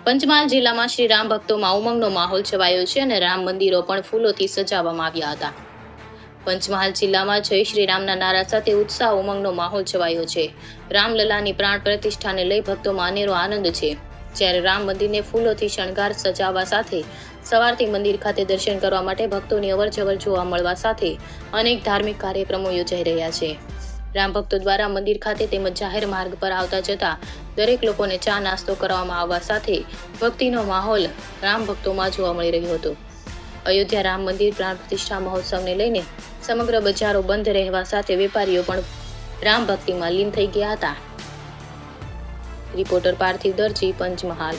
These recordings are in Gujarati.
પંચમહાલ જિલ્લામાં શ્રી રામ ભક્તોમાં ઉમંગનો માહોલ છવાયો છે અને રામ મંદિરો પણ ફૂલોથી સજાવવામાં આવ્યા હતા। પંચમહાલ જિલ્લામાં જય શ્રી રામના નારા સાથે ઉત્સાહ ઉમંગનો માહોલ છવાયો છે। રામલલાની પ્રાણ પ્રતિષ્ઠાને લઈ ભક્તોમાં અનેરો આનંદ છે। જ્યારે રામ મંદિરને ફૂલોથી શણગાર સજાવવા સાથે સવારથી મંદિર ખાતે દર્શન કરવા માટે ભક્તોની અવરજવર જોવા મળવા સાથે અનેક ધાર્મિક કાર્યક્રમો યોજાઈ રહ્યા છે। રામ ભક્તો દ્વારા મંદિર ખાતે તેમજ જાહેર માર્ગ પર આવતા જતા દરેક લોકોને ચા નાસ્તો કરવામાં આવવા સાથે ભક્તિનો માહોલ રામ ભક્તોમાં જોવા મળી રહ્યો હતો। અયોધ્યા રામ મંદિર પ્રાણ પ્રતિષ્ઠા મહોત્સવને લઈને સમગ્ર બજારો બંધ રહેવા સાથે વેપારીઓ પણ રામ ભક્તિમાં લીન થઈ ગયા હતા। રિપોર્ટર પાર્થિવ દરજી, પંચમહાલ।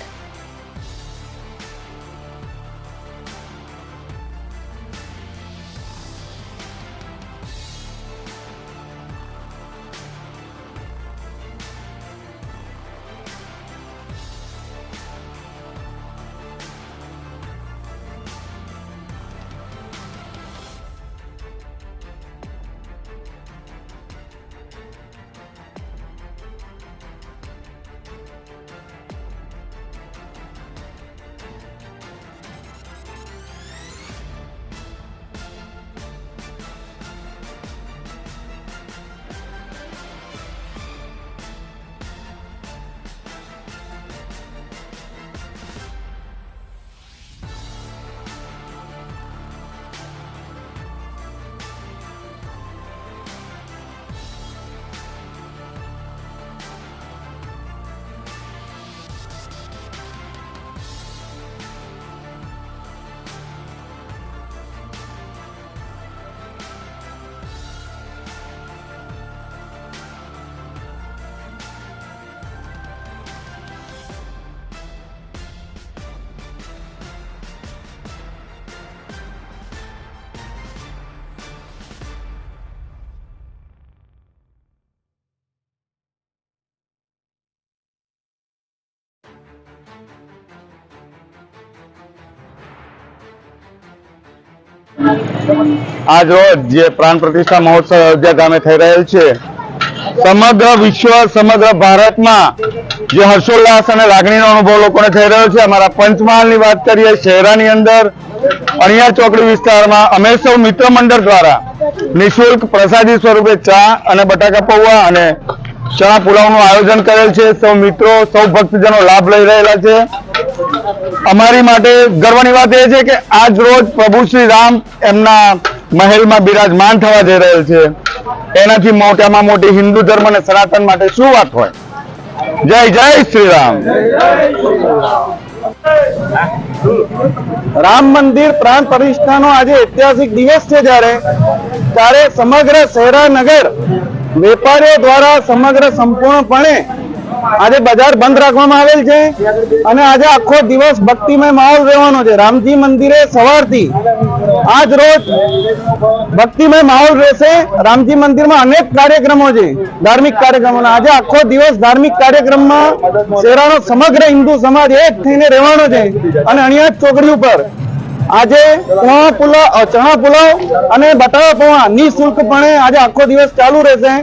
आज रोज जे प्राण प्रतिष्ठा महोत्सव अयोध्या गामे थई रहेल छे, समग्र विश्व समग्र भारत में जे हर्षोल्लास और लागणीनो अनुभव लोकोने थई रह्यो छे। अमारा पंचमहाल की बात करिए, शहरानी अंदर अणिया चौकड़ी विस्तार में अमे सौ मित्र मंडल द्वारा निःशुल्क प्रसादी स्वरूपे चा और बटाका पौवा और चना पुलाव નું આયોજન કરેલ છે। સૌ મિત્રો સૌ ભક્તજનો લાભ લઈ રહેલા છે। અમારી માટે ગર્વની વાત એ છે કે આજ રોજ પ્રભુ શ્રી રામ એમના મહેલમાં બિરાજમાન થવા જઈ રહેલ છે। એનાથી મોટામાં મોટી હિન્દુ ધર્મ અને સનાતન માટે શું વાત હોય। જય જય શ્રી રામ। રામ મંદિર પ્રાણ પ્રતિષ્ઠાનો આજે ઐતિહાસિક દિવસ છે। જ્યારે સમગ્ર શહેરાનગર વેપારીઓ દ્વારા સમગ્ર સંપૂર્ણપણે આજે બજાર બંધ રાખવામાં આવેલ છે અને આજે આખો દિવસ ભક્તિમય માહોલ રહેવાનો છે। રામજી મંદિરે સવારથી આજ રોજ ભક્તિમય માહોલ રહેશે। રામજી મંદિરમાં અનેક કાર્યક્રમો છે, ધાર્મિક કાર્યક્રમો। આજે આખો દિવસ ધાર્મિક કાર્યક્રમમાં શહેરાનો સમગ્ર હિન્દુ સમાજ એક થઈને રહેવાનો છે અને અણિયાદ ચોકડી ઉપર આજે ચણા પુલાવ અને બટાકા પૌવા નિઃશુલ્કપણે આજે આખો દિવસ ચાલુ રહેશે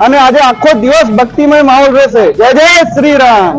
અને આજે આખો દિવસ ભક્તિમય માહોલ રહેશે। જય જય શ્રી રામ।